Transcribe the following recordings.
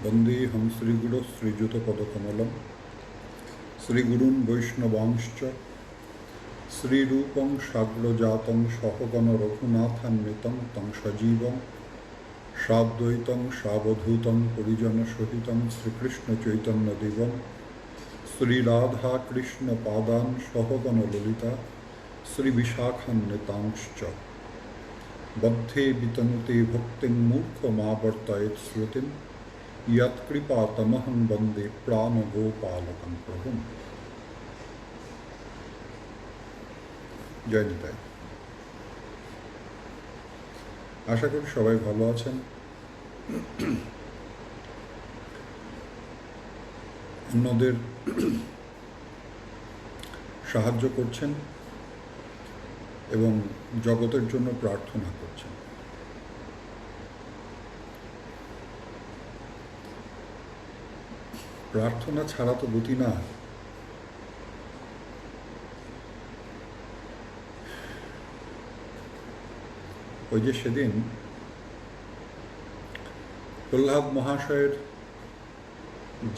वन्देऽहं श्रीगुरुः श्रीयुतपदकमलं श्रीगुरून् वैष्णवांश्च श्रीरूपं साग्रजातं सहगण रघुनाथान्वितं तं सजीवं साद्वैतं सावधूतं परिजनसहितं श्रीकृष्णचैतन्यदेवं श्रीराधाकृष्णपादान् सहगण ललिता श्रीविशाखान्वितांश्च बद्धे वितनुते भक्तिं मूर्खमावर्तयेत् श्रुतिं यत्कृपातमहं वन्दे प्राणगोपालकं प्रभुं। জয় নিতাই। আশা করি সবাই ভালো আছেন। অন্যদের সাহায্য করছেন এবং জগতের জন্য প্রার্থনা করছেন। প্রার্থনা ছাড়া তো গতি না। ওই যে সেদিন প্রহ্লাদ মহাশয়ের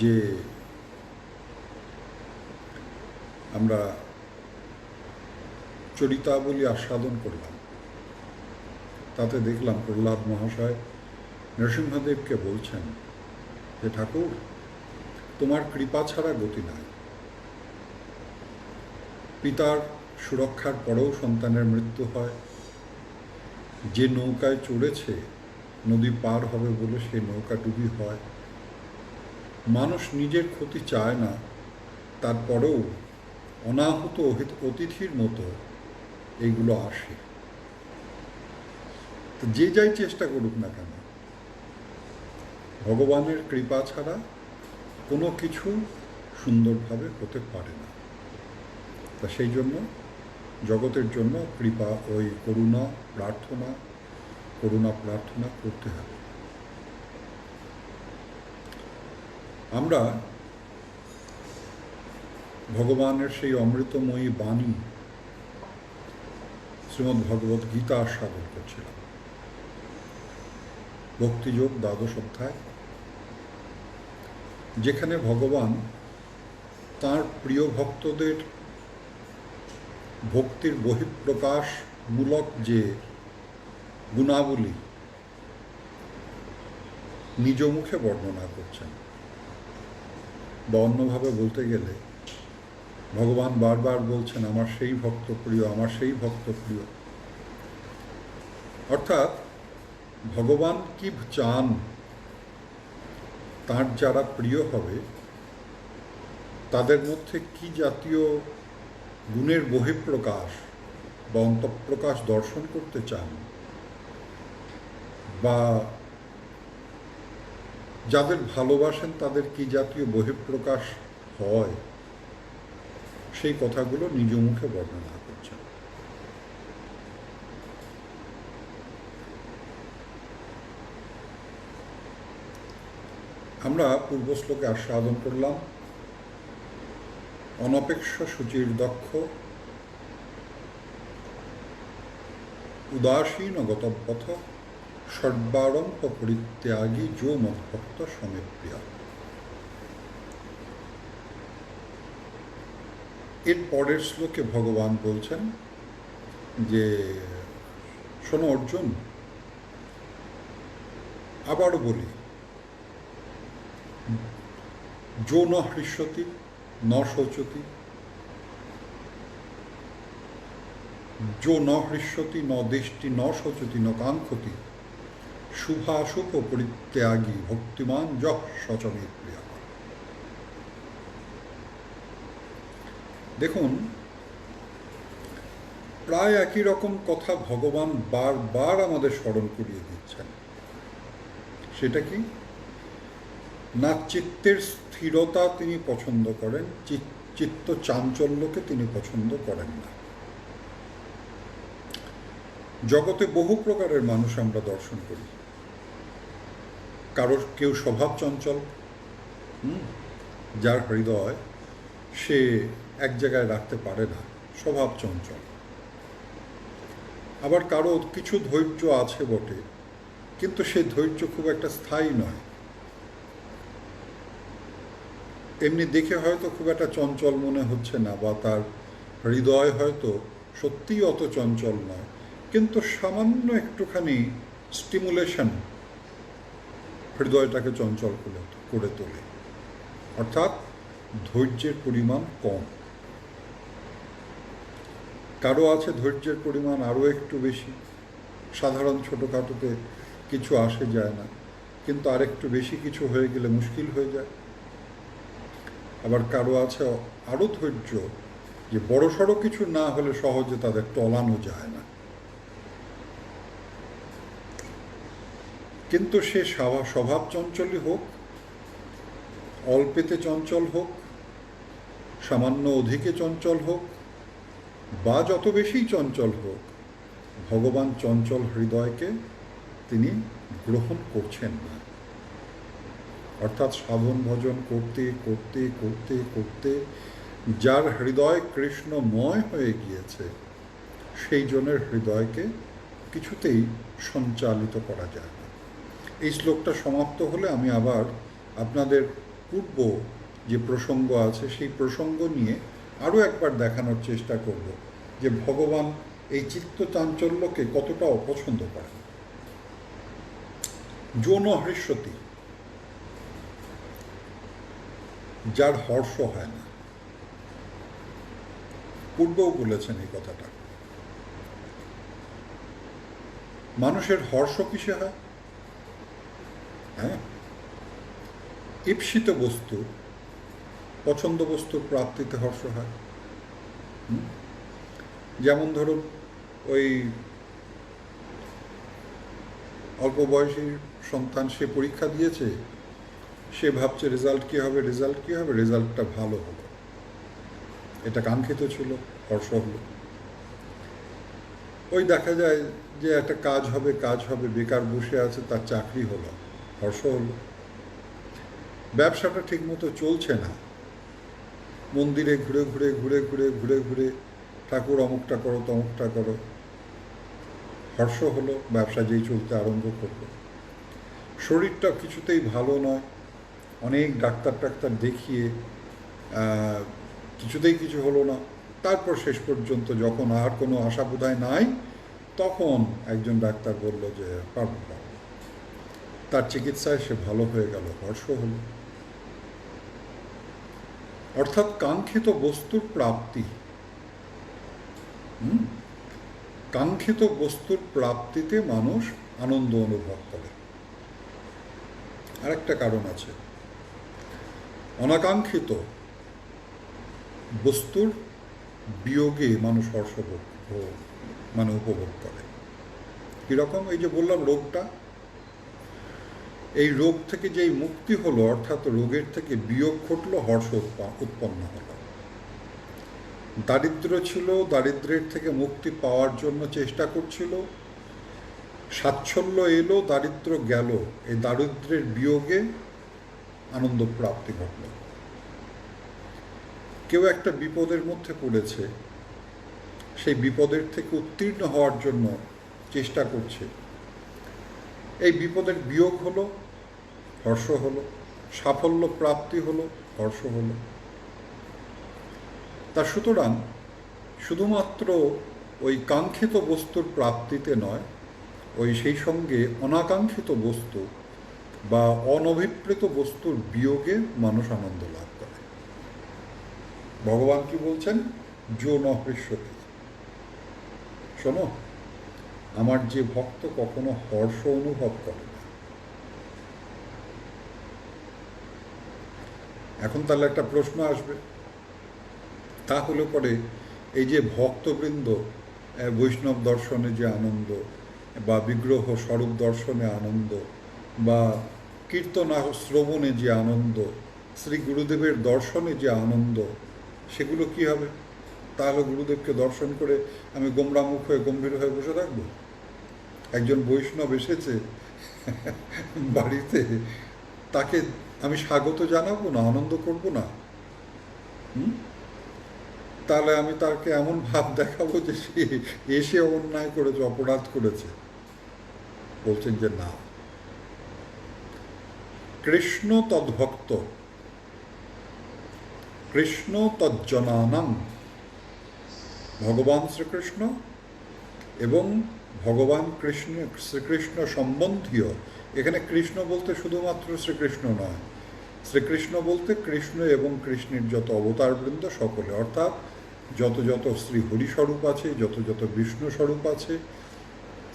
যে আমরা চরিতাবলী আস্বাদন করলাম, তাতে দেখলাম প্রহ্লাদ মহাশয় নরসিংহদেবকে বলছেন যে ঠাকুর, তোমার কৃপা ছাড়া গতি নাই। পিতার সুরক্ষার পরেও সন্তানের মৃত্যু হয়। যে নৌকায় চড়েছে নদী পার হবে বলে সেই নৌকা ডুবি হয়। মানুষ নিজের ক্ষতি চায় না, তারপরেও অনাহত অতিথির মতো এইগুলো আসে। তো যে যাই চেষ্টা করুক না কেন, ভগবানের কৃপা ছাড়া কোনো কিছু সুন্দরভাবে হতে পারে না। তা সেই জন্য জগতের জন্য কৃপা ওই করুণা প্রার্থনা করতে হবে। আমরা ভগবানের সেই অমৃতময়ী বাণী শ্রীমদ্ ভগবত গীতা আস্বাদন করছিলাম। ভক্তিযোগ দ্বাদশ অধ্যায়, যেখানে ভগবান তাঁর প্রিয় ভক্তদের ভক্তির বহিঃপ্রকাশমূলক যে গুণাবলী নিজ মুখে বর্ণনা করছেন, বা অন্যভাবে বলতে গেলে ভগবান বারবার বলছেন আমার সেই ভক্ত প্রিয়, আমার সেই ভক্ত প্রিয়। অর্থাৎ ভগবান কি চান, তাঁর যারা প্রিয় হবে তাদের মধ্যে কি জাতীয় গুণের বহিঃপ্রকাশ বা অন্তঃপ্রকাশ দর্শন করতে চান, বা যাদের ভালোবাসেন তাদের কি জাতীয় বহিঃপ্রকাশ হয়, সেই কথাগুলো নিজ মুখে বর্ণনা করছেন। আমরা পূর্ব শ্লোকে আস্বাদন করলাম অনপেক্ষ শুচির দক্ষ উদাসীন গতপথ সর্বারম্ভ পরিত্যাগী যো মদ্ভক্ত সমেপ্রিয়া। এর পরের শ্লোকে ভগবান বলছেন যে শোনো অর্জুন, আবারও বলি, যো ন হৃষ্যতি ন শোচতি, যো ন হৃষ্যতি ন দেষ্টি ন শোচতি ন কাঙ্ক্ষতি শুভাশুভ পরিত্যাগী ভক্তিমান যঃ সচমে প্রিয়া। দেখুন, প্রায় একই রকম কথা ভগবান বারবার আমাদের স্মরণ করিয়ে দিচ্ছেন। সেটা কি না, চিত্তের স্থিরতা তিনি পছন্দ করেন, চিত্ত চাঞ্চল্যকে তিনি পছন্দ করেন না। জগতে বহু প্রকারের মানুষ আমরা দর্শন করি। কেউ স্বভাব চঞ্চল, যার হৃদয় সে এক জায়গায় রাখতে পারে না, স্বভাব চঞ্চল। আবার কারো কিছু ধৈর্য আছে বটে, কিন্তু সেই ধৈর্য খুব একটা স্থায়ী নয়। এমনি দেখে হয়তো খুব একটা চঞ্চল মনে হচ্ছে না, বা তার হৃদয় হয়তো সত্যিই অত চঞ্চল নয়, কিন্তু সামান্য একটুখানি স্টিমুলেশন হৃদয়টাকে চঞ্চল করে তোলে। অর্থাৎ ধৈর্যের পরিমাণ কম। কারো আছে ধৈর্যের পরিমাণ আরও একটু বেশি, সাধারণ ছোটোখাটোতে কিছু আসে যায় না, কিন্তু আরেকটু বেশি কিছু হয়ে গেলে মুশকিল হয়ে যায়। আবার কারো আছে আরও ধৈর্য, যে বড়সড় কিছু না হলে সহজে তাদের টলানো যায় না। কিন্তু সে স্বভাব চঞ্চলই হোক, অল্পেতে চঞ্চল হোক, সামান্য অধিকে চঞ্চল হোক, বা যত বেশি চঞ্চল হোক, ভগবান চঞ্চল হৃদয়কে তিনি গ্রহণ করছেন না। অর্থাৎ সাধন ভজন করতে করতে করতে করতে যার হৃদয় কৃষ্ণময় হয়ে গিয়েছে, সেই জনের হৃদয়কে কিছুতেই সঞ্চালিত করা যায় না। এই শ্লোকটা সমাপ্ত হলে আমি আবার আপনাদের পূর্ব যে প্রসঙ্গ আছে সেই প্রসঙ্গ নিয়ে আরও একবার দেখানোর চেষ্টা করব যে ভগবান এই চিত্ত চাঞ্চল্যকে কতটা অপছন্দ করেন। যৌন হৃষ্যতি, যার হর্ষ হয় না। পূর্বেও বলেছেন এই কথাটা। মানুষের হর্ষ কিসে হয়? হ্যাঁ, ঈপ্সিত বস্তু, পছন্দ বস্তুর প্রাপ্তিতে হর্ষ হয়। যেমন ধরুন, ওই অল্প বয়সী সন্তান, সে পরীক্ষা দিয়েছে, সে ভাবছে রেজাল্ট কী হবে, রেজাল্ট কী হবে, রেজাল্টটা ভালো হলো, এটা কাঙ্ক্ষিত ছিল, হর্ষ হলো। ওই দেখা যায় যে একটা কাজ হবে, বেকার বসে আছে, তার চাকরি হলো, হর্ষ হলো। ব্যবসাটা ঠিকমতো চলছে না, মন্দিরে ঘুরে ঘুরে ঘুরে ঘুরে ঘুরে ঘুরে ঠাকুর অমুকটা করো তমুকটা করো, হর্ষ হলো, ব্যবসা যেই চলতে আরম্ভ করলো। শরীরটা কিছুতেই ভালো নয়, অনেক ডাক্তার দেখিয়ে কিছুতেই কিছু হলো না। তারপর শেষ পর্যন্ত যখন আর কোনো আশা বোধহয় নাই, তখন একজন ডাক্তার বলল যে পারব, তার চিকিৎসায় সে ভালো হয়ে গেল, হর্ষ হলো। অর্থাৎ কাঙ্ক্ষিত বস্তুর প্রাপ্তি, কাঙ্ক্ষিত বস্তুর প্রাপ্তিতে মানুষ আনন্দ অনুভব করে। আরেকটা কারণ আছে, অনাকাঙ্ক্ষিত বস্তুর বিয়োগে মানুষ হর্ষ উপভোগ করে। কীরকম? এই যে বললাম রোগটা, এই রোগ থেকে যেই মুক্তি হলো, অর্থাৎ রোগের থেকে বিয়োগ ঘটলো, হর্ষ উৎপন্ন হলো। দারিদ্র ছিল, দারিদ্র্যের থেকে মুক্তি পাওয়ার জন্য চেষ্টা করছিল, সাচ্ছল্য এলো, দারিদ্র গেল, এই দারিদ্র্যের বিয়োগে আনন্দ প্রাপ্তি ঘটল। কেউ একটা বিপদের মধ্যে পড়েছে, সেই বিপদের থেকে উত্তীর্ণ হওয়ার জন্য চেষ্টা করছে, এই বিপদের বিয়োগ হলো, হর্ষ হলো, সাফল্য প্রাপ্তি হলো, হর্ষ হলো। তা সুতরাং শুধুমাত্র ওই কাঙ্ক্ষিত বস্তুর প্রাপ্তিতে নয়, ওই সেই সঙ্গে অনাকাঙ্ক্ষিত বস্তু বা অনভিপ্রেত বস্তুর বিয়োগে মানুষ আনন্দ লাভ করে। ভগবান কি বলছেন? যৌন হৃষ্যতি। শোনো, আমার যে ভক্ত কখনো হর্ষ অনুভব করে না। এখন তাহলে একটা প্রশ্ন আসবে, তাহলে পরে এই যে ভক্তবৃন্দ বৈষ্ণব দর্শনে যে আনন্দ, বা বিগ্রহ স্বরূপ দর্শনে আনন্দ, বা কীর্তন শ্রবণে যে আনন্দ, শ্রী গুরুদেবের দর্শনে যে আনন্দ, সেগুলো কি হবে? তাহলে গুরুদেবকে দর্শন করে আমি গোমরামুখ হয়ে গম্ভীর হয়ে বসে থাকবো? একজন বৈষ্ণব এসেছে বাড়িতে, তাকে আমি স্বাগত জানাবো না, আনন্দ করব না? তাহলে আমি তাকে এমন ভাব দেখাবো যে সে এসে অন্যায় করেছে, অপরাধ করেছে? বলছেন যে না, কৃষ্ণ তদ্ভক্ত, কৃষ্ণ তজ্জনানাং, ভগবান শ্রীকৃষ্ণ এবং ভগবান কৃষ্ণ শ্রীকৃষ্ণ সম্বন্ধীয়, এখানে কৃষ্ণ বলতে শুধুমাত্র শ্রীকৃষ্ণ নয়, শ্রীকৃষ্ণ বলতে কৃষ্ণ এবং কৃষ্ণের যত অবতারবৃন্দ সকলে, অর্থাৎ যত যত শ্রী হরিস্বরূপ আছে, যত যত বিষ্ণু স্বরূপ আছে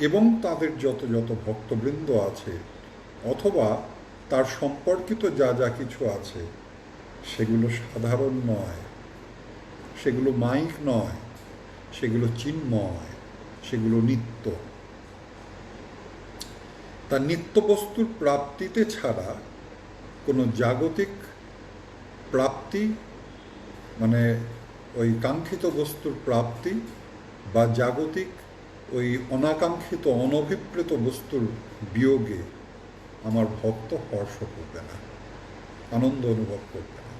এবং তাদের যত যত ভক্তবৃন্দ আছে, অথবা তার সম্পর্কিত যা যা কিছু আছে, সেগুলো সাধারণ নয়, সেগুলো মাইক নয়, সেগুলো চিন্ময়, সেগুলো নিত্য। তার নিত্য বস্তুর প্রাপ্তিতে ছাড়া কোনো জাগতিক প্রাপ্তি, মানে ওই কাঙ্ক্ষিত বস্তুর প্রাপ্তি বা জাগতিক ওই অনাকাঙ্ক্ষিত অনভিপ্রেত বস্তুর বিয়োগে আমার ভক্ত হর্ষ করবে না, আনন্দ অনুভব করবে না।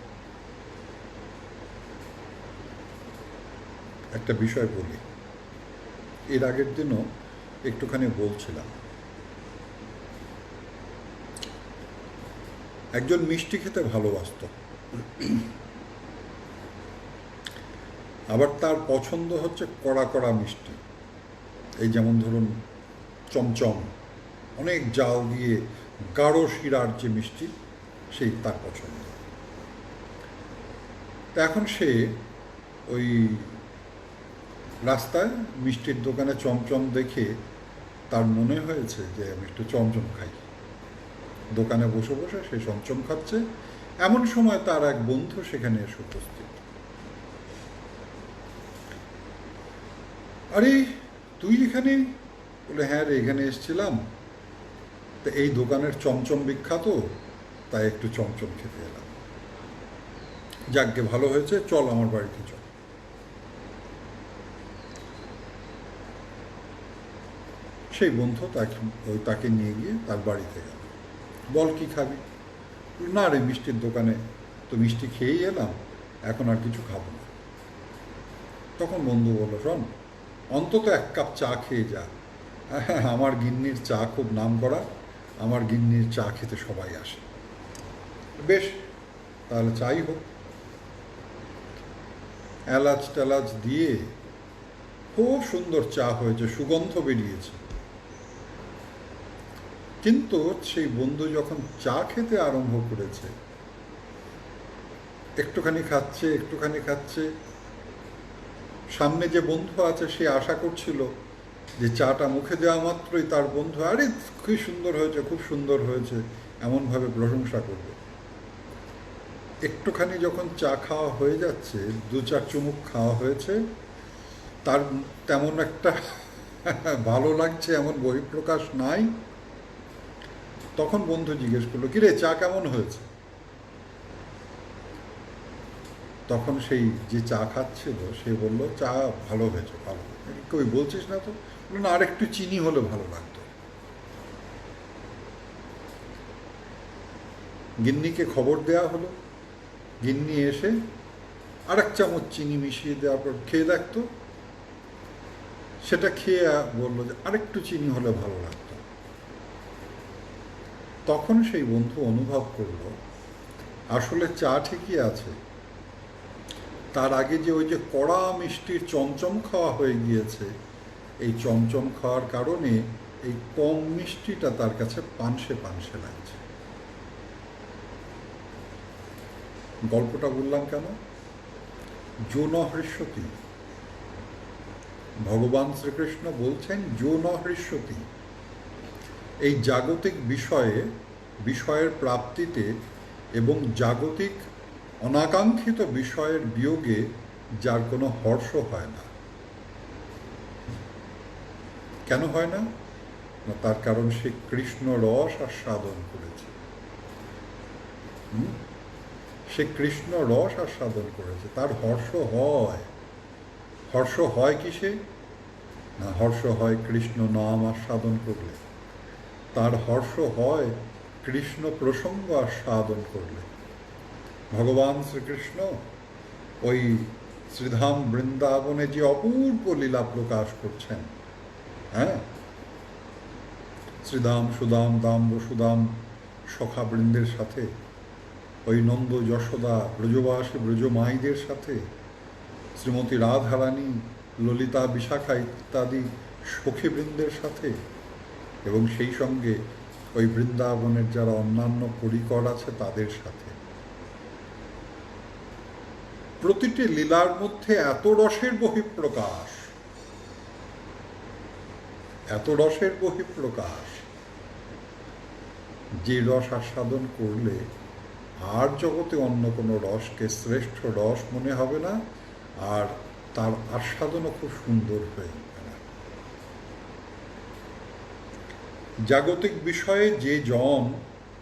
একটা বিষয় বলি, এর আগের দিনও একটুখানি বলছিলাম, একজন মিষ্টি খেতে ভালোবাসত, আবার তার পছন্দ হচ্ছে কড়া কড়া মিষ্টি, এই যেমন ধরুন চমচম, অনেক জাল দিয়ে গাঢ় শিরার যে মিষ্টি, সেই তার পছন্দ। তা এখন সে ওই রাস্তায় মিষ্টির দোকানে চমচম দেখে তার মনে হয়েছে যে আমি একটু চমচম খাই। দোকানে বসে বসে সে চমচম খাচ্ছে, এমন সময় তার এক বন্ধু সেখানে এসে উপস্থিত। আরে তুই এখানে? বলে হ্যাঁ রে, এখানে এসেছিলাম, তো এই দোকানের চমচম বিখ্যাত, তাই একটু চমচম খেতে এলাম। যাকগে ভালো হয়েছে, চল আমার বাড়িতে চল। সেই বন্ধু তাকে নিয়ে গিয়ে তার বাড়িতে গেল। বল কি খাবি? না রে, মিষ্টির দোকানে তো মিষ্টি খেয়েই এলাম, এখন আর কিছু খাবো না। তখন বন্ধু বলল, শোন, অন্তত এক কাপ চা খেয়ে যা, আমার গিন্নির চা খুব নাম করা, আমার গিন্নির চা খেতে সবাই আসে। বেশ, তাহলে চাই হোক। এলাচ টেলাচ দিয়ে খুব সুন্দর চা হয়েছে, সুগন্ধ বেরিয়েছে। কিন্তু সেই বন্ধু যখন চা খেতে আরম্ভ করেছে, একটুখানি খাচ্ছে একটুখানি খাচ্ছে, সামনে যে বন্ধু আছে সে আশা করছিল যে চাটা মুখে দেওয়া মাত্রই তার বন্ধু আরে খুব সুন্দর হয়েছে, খুব সুন্দর হয়েছে, এমনভাবে প্রশংসা করবে। একটুখানি যখন চা খাওয়া হয়ে যাচ্ছে, দু চার চুমুক খাওয়া হয়েছে, তার তেমন একটা ভালো লাগছে এমন বহিঃপ্রকাশ নাই। তখন বন্ধু জিজ্ঞেস করলো, কিরে চা কেমন হয়েছে? তখন সেই যে চা খাচ্ছিল সে বলল, চা ভালো হয়েছে, ভালো। কই বলছিস না তো? না, আর একটু চিনি হলে ভালো লাগতো। গিন্নিকে খবর দেওয়া হলো, গিন্নি এসে আর এক চামচ চিনি মিশিয়ে দেওয়ার পর খেয়ে দেখতো, সেটা খেয়ে বললো যে আরেকটু চিনি হলে ভালো লাগতো। তখন সেই বন্ধু অনুভব করলো আসলে চা ঠিকই আছে, তার আগে যে ওই যে কড়া মিষ্টির চমচম খাওয়া হয়ে গিয়েছে, এই চমচম খাওয়ার কারণে এই কম মিষ্টিটা তার কাছে পানসে পানসে লাগছে। গল্পটা বললাম কেন? যো ন হৃষ্যতি, ভগবান শ্রীকৃষ্ণ বলছেন যো ন হৃষ্যতি, এই জাগতিক বিষয়ের প্রাপ্তিতে এবং জাগতিক অনাকাঙ্ক্ষিত বিষয়ের বিয়োগে যার কোনো হর্ষ হয় না। কেন হয় না? তার কারণ সে কৃষ্ণ রস আস্বাদন করেছে। সে কৃষ্ণ রস আস্বাদন করেছে, তার হর্ষ হয়। হর্ষ হয় কিসে? না, হর্ষ হয় কৃষ্ণ নাম আস্বাদন করলে, তার হর্ষ হয় কৃষ্ণ প্রসঙ্গ আস্বাদন করলে। ভগবান শ্রীকৃষ্ণ ওই শ্রীধাম বৃন্দাবনে যে অপূর্ব লীলা প্রকাশ করছেন, হ্যাঁ, শ্রীদাম সুদাম দাম বসুদাম সখাবৃন্দের সাথে ওই নন্দ যশোদা ব্রজবাসী ব্রজমাইদের সাথে, শ্রীমতী রাধারানী, ললিতা, বিশাখা ইত্যাদি সখীবৃন্দের সাথে, এবং সেই সঙ্গে ওই বৃন্দাবনের যারা অন্যান্য পরিকর আছে তাদের সাথে। প্রতিটি লীলার মধ্যে এত রসের বহিঃপ্রকাশ, এত রসের বহিঃপ্রকাশ, যে রস আস্বাদন করলে আর জগতে অন্য কোনো রসকে শ্রেষ্ঠ রস মনে হবে না, আর তার আস্বাদনও খুব সুন্দর হয়ে উঠবে না। জাগতিক বিষয়ে যে জন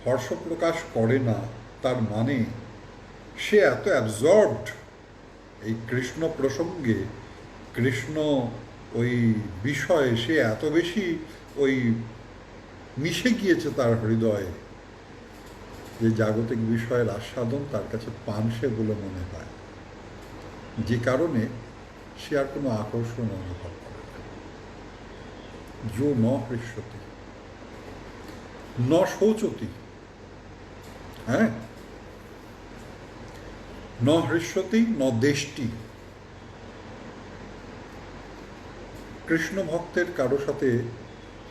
হর্ষ প্রকাশ করে না, তার মানে সে এত অ্যাবজর্বড এই কৃষ্ণ প্রসঙ্গে, কৃষ্ণ ওই বিষয়ে সে এত বেশি ওই মিশে গিয়েছে তার হৃদয়ে, যে জাগতিক বিষয়ের আস্বাদন তার কাছে পানসে বলে মনে হয়, যে কারণে সে আর কোনো আকর্ষণ অনুভব করে না। যো ন হৃষ্যতি ন শৌচতি, হ্যাঁ, ন হৃষ্যতি ন দেষ্টি। কৃষ্ণ ভক্তের কারো সাথে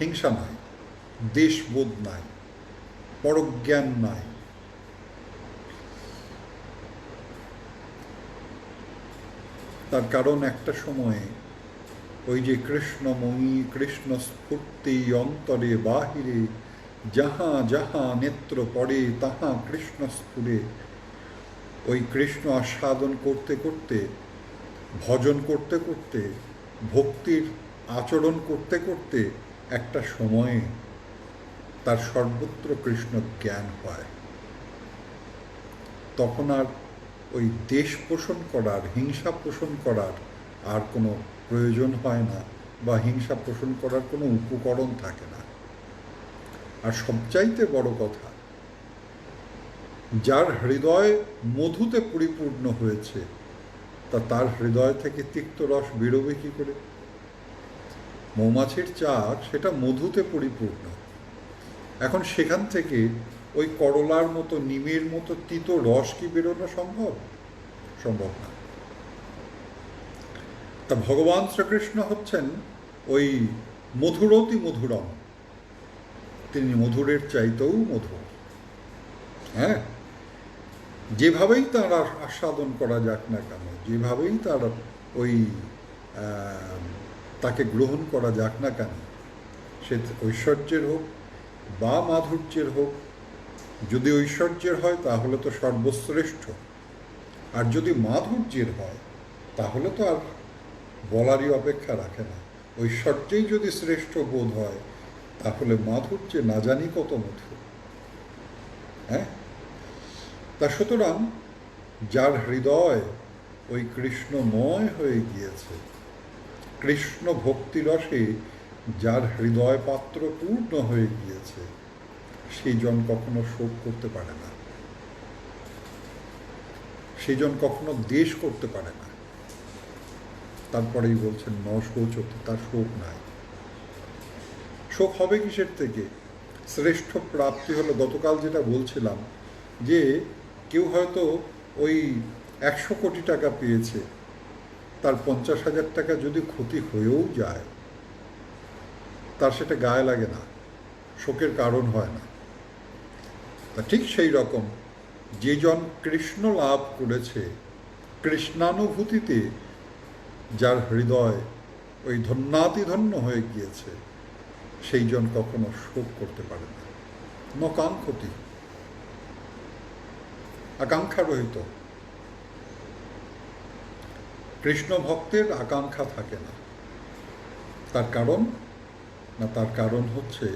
হিংসা নাই, দেশবোধ নাই, পরজ্ঞান নাই। তার কারণ একটা সময়ে ওই যে কৃষ্ণময়ী কৃষ্ণ স্ফূর্তি অন্তরে বাহিরে, যাহা যাহা নেত্র পড়ে তাহা কৃষ্ণ স্ফুরে, ওই কৃষ্ণ আস্বাদন করতে করতে, ভজন করতে করতে, ভক্তির আচরণ করতে করতে একটা সময়ে তার সর্বত্র কৃষ্ণ জ্ঞান হয়। তখন আর ওই দেশ পোষণ করার, হিংসা পোষণ করার আর কোনো প্রয়োজন হয় না, বা হিংসা পোষণ করার কোনো উপকরণ থাকে না। আর সবচাইতে বড় কথা, যার হৃদয় মধুতে পরিপূর্ণ হয়েছে, তার হৃদয় থেকে তিক্ত রস বেরোবে কি করে? মৌমাছির চাক সেটা মধুতে পরিপূর্ণ, এখন সেখান থেকে ওই করলার মতো, নিমের মতো তিতো রস কি বেরোনো সম্ভব? সম্ভব না। তা ভগবান শ্রীকৃষ্ণ হচ্ছেন ওই মধুরতি মধুরম, তিনি মধুরের চাইতেও মধুর। হ্যাঁ, যেভাবেই তার আস্বাদন করা যাক না কেন, যেভাবেই তার ওই তাকে গ্রহণ করা যাক না কেন, সে ঐশ্বর্যের হোক বা মাধুর্যের হোক, যদি ঐশ্বর্যের হয় তাহলে তো সর্বশ্রেষ্ঠ, আর যদি মাধুর্যের হয় তাহলে তো আর বলারই অপেক্ষা রাখে না। ঐশ্বর্যেই যদি শ্রেষ্ঠ বোধ হয় তাহলে মাধুর্যে না জানি কত মধুর। হ্যাঁ, তা সুতরাং যার হৃদয় ওই কৃষ্ণময় হয়ে গিয়েছে, কৃষ্ণ ভক্তিরসে যার হৃদয় পাত্র পূর্ণ হয়ে গিয়েছে, সেই জন কখনো শোক করতে পারে না, সেই জন কখনো দেশ করতে পারে না। তারপরেই বলছেন ন শোচতি, তার শোক নাই। শোক হবে কিসের থেকে? শ্রেষ্ঠ প্রাপ্তি হলো, গতকাল যেটা বলছিলাম, যে কেউ হয়তো ওই 100 কোটি টাকা পেয়েছে, তার 50,000 টাকা যদি ক্ষতি হয়েও যায়, তার সেটা গায়ে লাগে না, শোকের কারণ হয় না। তা ঠিক সেই রকম যে জন কৃষ্ণ লাভ করেছে, কৃষ্ণানুভূতিতে যার হৃদয় ওই ধন্যাতিধন্য হয়ে গিয়েছে, সেই জন কখনো শোক করতে পারে না। নকাঙ্ক্ষতি, আকাঙ্ক্ষা রহিত। কৃষ্ণ ভক্তের আকাঙ্ক্ষা থাকে না। তার কারণ না, তার কারণ হচ্ছে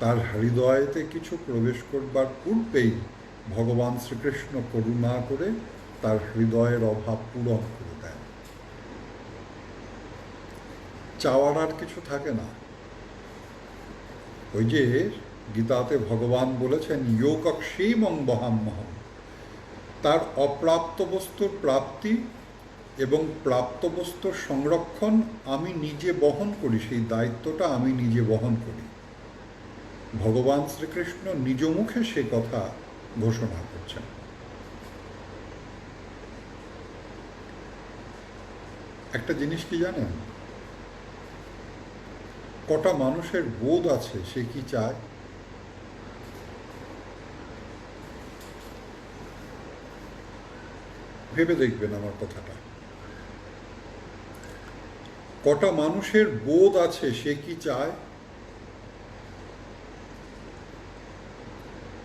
তার হৃদয়েতে কিছু প্রবেশ করবার পূর্বেই ভগবান শ্রীকৃষ্ণ করুণা করে তার হৃদয়ের অভাব পূরণ করে দেন। চাওয়ার আর কিছু থাকে না। ওই যে গীতাতে ভগবান বলেছেন, যোগক্ষেমং বহাম্যহম, তার অপ্রাপ্ত বস্তুর প্রাপ্তি এবং প্রাপ্ত বস্তুর সংরক্ষণ আমি নিজে বহন করি, সেই দায়িত্বটা আমি নিজে বহন করি। ভগবান শ্রীকৃষ্ণ নিজ মুখে সে কথা ঘোষণা করছেন। একটা জিনিস কি জানেন, কটা মানুষের বোধ আছে সে কি চায়? ভেবে দেখবেন আমার কথাটা। কটা মানুষের বোধ আছে সে কি চায়?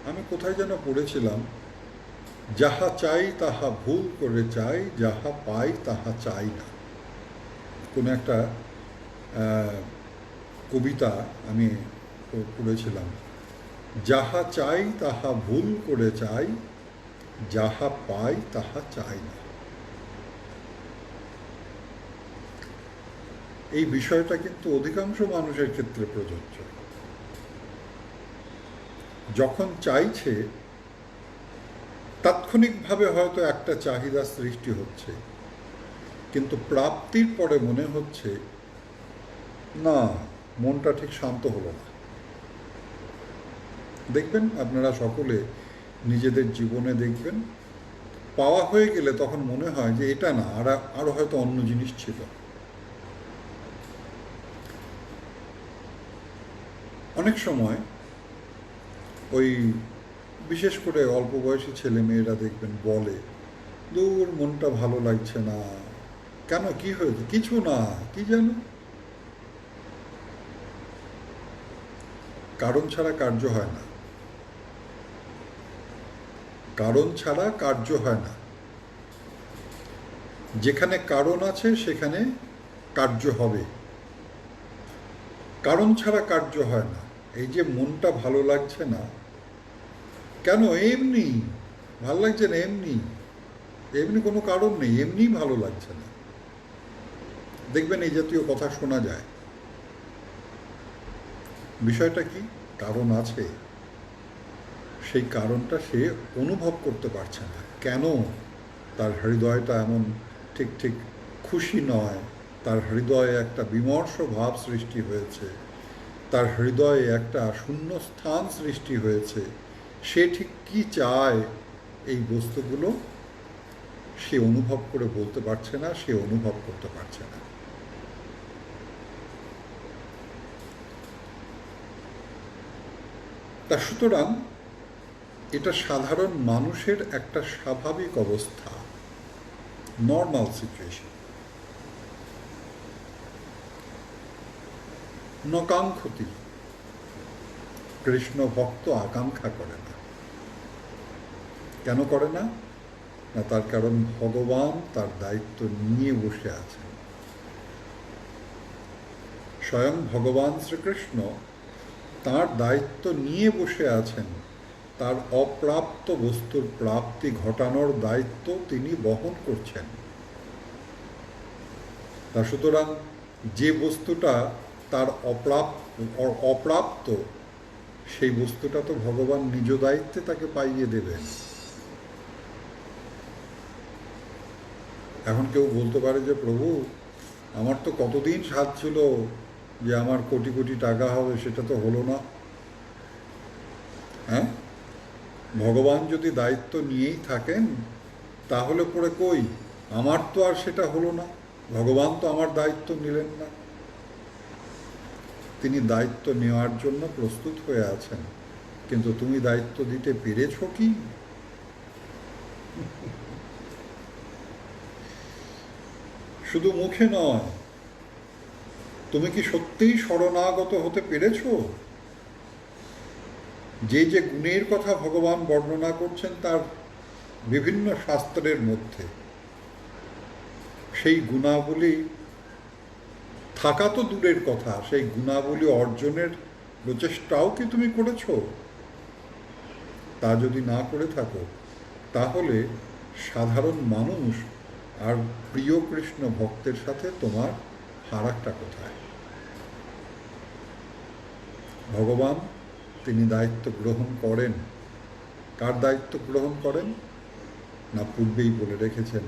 আমি কোথায় যেন পড়েছিলাম, যাহা চাই তাহা ভুল করে চাই, যাহা পাই তাহা চাই না। কোনো একটা কবিতা আমি পড়েছিলাম, যাহা চাই তাহা ভুল করে চাই, যাহা পাই তাহা চাই না। এই বিষয়টা কিন্তু অধিকাংশ মানুষের ক্ষেত্রে প্রযোজ্য। যখন চাইছে তাৎক্ষণিকভাবে হয়তো একটা চাহিদা সৃষ্টি হচ্ছে, কিন্তু প্রাপ্তির পরে মনে হচ্ছে না, মনটা ঠিক শান্ত হলো না। দেখবেন আপনারা সকলে নিজেদের জীবনে দেখবেন, পাওয়া হয়ে গেলে তখন মনে হয় যে এটা না, আরো হয়তো অন্য জিনিস ছিল। অনেক সময় ওই বিশেষ করে অল্প বয়সী ছেলে মেয়েরা দেখবেন বলে, দূর মনটা ভালো লাগছে না। কেন, কি হয়েছে? কিছু না, কি জানো, কারণ ছাড়া কার্য হয় না। কারণ ছাড়া কার্য হয় না। যেখানে কারণ আছে সেখানে কার্য হবে। কারণ ছাড়া কার্য হয় না। এই যে মনটা ভালো লাগছে না, কেন? এমনি ভালো লাগছে না, এমনি এমনি, কোনো কারণ নেই, এমনি ভালো লাগছে না। দেখবেন এই জাতীয় কথা শোনা যায়। বিষয়টা কি? কারণ আছে, সেই কারণটা সে অনুভব করতে পারছে না। কেন তার হৃদয়টা এমন ঠিক ঠিক খুশি নয়? তার হৃদয়ে একটা বিমর্ষ ভাব সৃষ্টি হয়েছে, তার হৃদয়ে একটা শূন্য স্থান সৃষ্টি হয়েছে। সে ঠিক কি চায় এই বস্তুগুলো সে অনুভব করে বলতে পারছে না, সে অনুভব করতে পারছে না। তা সুতরাং এটা সাধারণ মানুষের একটা স্বাভাবিক অবস্থা, নর্মাল সিচুয়েশন। নকাঙ্ক্ষতি, কৃষ্ণ ভক্ত আকাঙ্ক্ষা করে না। কেন করে না? না, তার কারণ ভগবান তার দায়িত্ব নিয়ে বসে আছেন। স্বয়ং ভগবান শ্রীকৃষ্ণ তার দায়িত্ব নিয়ে বসে আছেন। তার অপ্রাপ্ত বস্তুর প্রাপ্তি ঘটানোর দায়িত্ব তিনি বহন করছেন। তা সুতরাং যে বস্তুটা তার অপ্রাপ্ত, সেই বস্তুটা তো ভগবান নিজ দায়িত্বে তাকে পাইয়ে দেবেন। এখন কেউ বলতে পারে যে প্রভু, আমার তো কতদিন সাধ ছিল যে আমার কোটি কোটি টাকা হবে, সেটা তো হলো না। হ্যাঁ, ভগবান যদি দায়িত্ব নিয়েই থাকেন তাহলে পরে কই, আমার তো আর সেটা হলো না, ভগবান তো আমার দায়িত্ব নিলেন না। তিনি দায়িত্ব নেওয়ার জন্য প্রস্তুত হয়ে আছেন, কিন্তু তুমি দায়িত্ব দিতে পেরেছ কি? শুধু মুখে নয়, তুমি কি সত্যিই শরণাগত হতে পেরেছ? যে যে গুণের কথা ভগবান বর্ণনা করছেন তার বিভিন্ন শাস্ত্রের মধ্যে, সেই গুণাবলী থাকা তো দূরের কথা, সেই গুণাবলী অর্জনের প্রচেষ্টাও কি তুমি করেছ? তা যদি না করে থাকো, তাহলে সাধারণ মানুষ আর প্রিয় কৃষ্ণ ভক্তের সাথে তোমার ফারাকটা কোথায়? ভগবান তিনি দায়িত্ব গ্রহণ করেন। কার দায়িত্ব গ্রহণ করেন? না, পূর্বেই বলে রেখেছেন,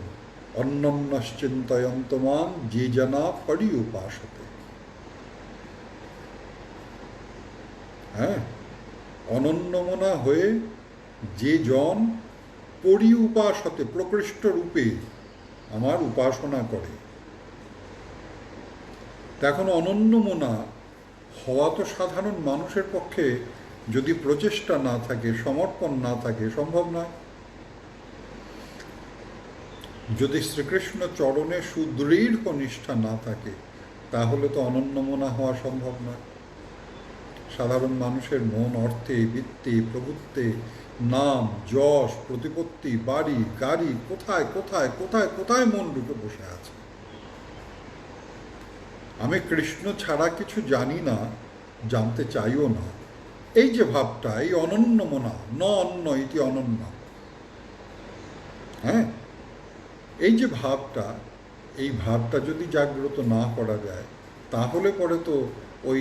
অন্যন্যশ্চিন্তয়ন্তমাং যে জনা পরি উপাসতে। হ্যাঁ, অনন্যমনা হয়ে যে জন পরি উপাসতে, প্রকৃষ্ট রূপে আমার উপাসনা করে। এখন অনন্যমনা হওয়া তো সাধারণ মানুষের পক্ষে যদি প্রচেষ্টা না থাকে, সমর্পণ না থাকে, সম্ভব নয়। যদি শ্রীকৃষ্ণ চরণে সুদৃঢ় নিষ্ঠা না থাকে, তাহলে তো অনন্যমনা হওয়া সম্ভব নয়। সাধারণ মানুষের মন অর্থে, বৃত্তে, প্রভুত্বে, নাম, যশ, প্রতিপত্তি, বাড়ি, গাড়ি, কোথায় কোথায় কোথায় কোথায় মন ঢুকে বসে আছে। আমি কৃষ্ণ ছাড়া কিছু জানি না, জানতে চাইও না, এই যে ভাবটা, এই অনন্যমনা, ন অন্য ইতি অনন্য, হ্যাঁ, এই যে ভাবটা, এই ভাবটা যদি জাগ্রত না করা যায়, তাহলে পরে তো ওই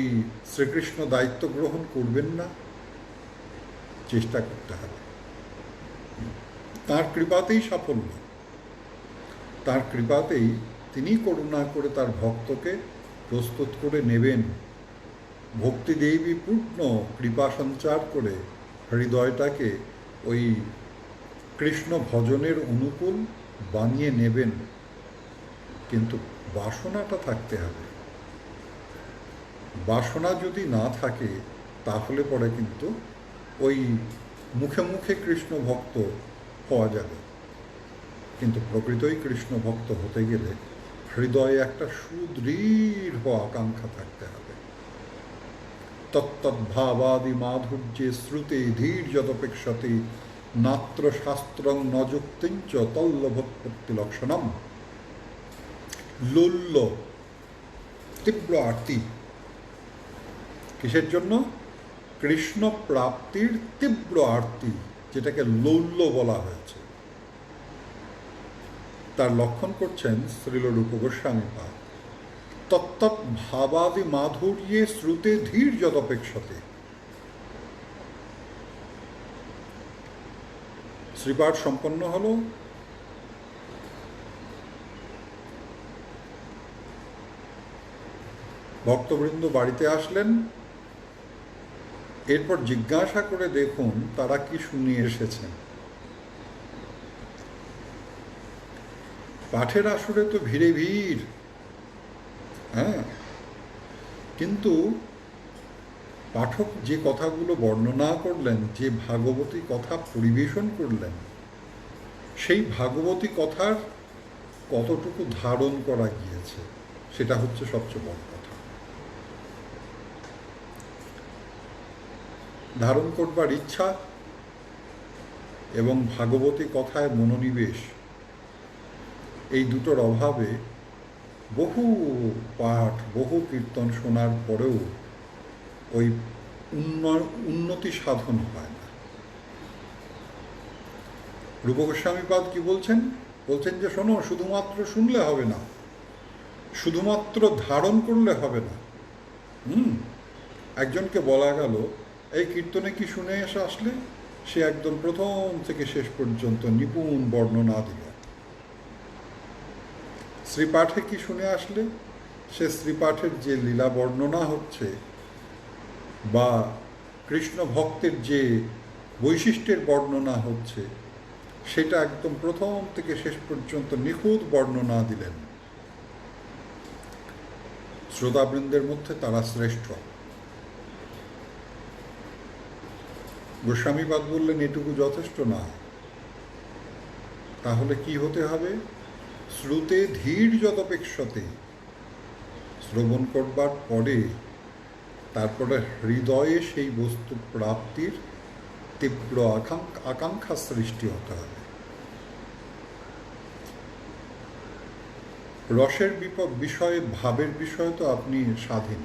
শ্রীকৃষ্ণ দায়িত্ব গ্রহণ করবেন না। চেষ্টা করতে হবে। তার কৃপাতেই সাফল্য, তার কৃপাতেই তিনি করুণা করে তার ভক্তকে প্রস্তুত করে নেবেন, ভক্তিদেবী পূর্ণ কৃপা সঞ্চার করে হৃদয়টাকে ওই কৃষ্ণ ভজনের অনুকূল বানিয়ে নেবেন। কিন্তু বাসনাটা থাকতে হবে। বাসনা যদি না থাকে, তাহলে পরে কিন্তু ওই মুখে মুখে কৃষ্ণ ভক্ত হওয়া যাবে, কিন্তু প্রকৃতই কৃষ্ণ ভক্ত হতে গেলে হৃদয়ে একটা সুদৃঢ় আকাঙ্ক্ষা থাকতে হবে। তত্তদ্ভাবাদি মাধুর্যে শ্রুতে ধীর্যদপেক্ষতে নাত্র শাস্ত্রং নযুক্তিঞ্চ তল্লভোৎপত্তি লক্ষণম। লোল্য, তীব্র আরতি, কিসের জন্য? কৃষ্ণ প্রাপ্তির তীব্র আরতি, যেটাকে লৌল্য বলা হয়েছে। তার লক্ষণ করছেন শ্রীল রূপ গোস্বামী পাদ। তত্তৎ ভাবাদি মাধুর্যে শ্রুতে ধীর্যদপেক্ষতে। শ্রীপাঠ সম্পন্ন হল। ভক্তবৃন্দ বাড়িতে আসলেন। এরপর জিজ্ঞাসা করে দেখুন তারা কি শুনিয়ে এসেছেন। পাঠের আসরে তো ভিড়ে ভিড়, হ্যাঁ, কিন্তু পাঠক যে কথাগুলো বর্ণনা করলেন, যে ভাগবতী কথা পরিবেশন করলেন, সেই ভাগবতী কথার কতটুকু ধারণ করা গিয়েছে, সেটা হচ্ছে সবচেয়ে বড় কথা। ধারণ করবার ইচ্ছা এবং ভাগবতী কথায় মনোনিবেশ, এই দুটোর অভাবে বহু পাঠ, বহু কীর্তন শোনার পরেও ওই উন্নতি সাধন হয় না। রূপ গোস্বামীপাদ কি বলছেন? বলছেন যে শোনো, শুধুমাত্র শুনলে হবে না, শুধুমাত্র ধারণ করলে হবে না। একজনকে বলা গেল এই কীর্তনে কি শুনে এসে আসলে, সে একদম প্রথম থেকে শেষ পর্যন্ত নিপুণ বর্ণনা দিল। শ্রীপাঠে কি শুনে আসলে, সে শ্রীপাঠের যে লীলা বর্ণনা হচ্ছে বা কৃষ্ণ ভক্তের যে বৈশিষ্ট্যের বর্ণনা হচ্ছে, সেটা একদম প্রথম থেকে শেষ পর্যন্ত নিখুঁত বর্ণনা দিলেন। শ্রোতাবৃন্দের মধ্যে তারা শ্রেষ্ঠ। গোস্বামীপাদ বললেন এটুকু যথেষ্ট না, তাহলে কি হতে হবে? শ্রুতে ধীর্যদপেক্ষতে, শ্রবণ করবার পরে তারপরে হৃদয়ে সেই বস্তু প্রাপ্তির তীব্র আকাঙ্ক্ষা সৃষ্টি হতে হবে। রসের বিষয়ে, ভাবের বিষয়ে তো আপনি স্বাধীন।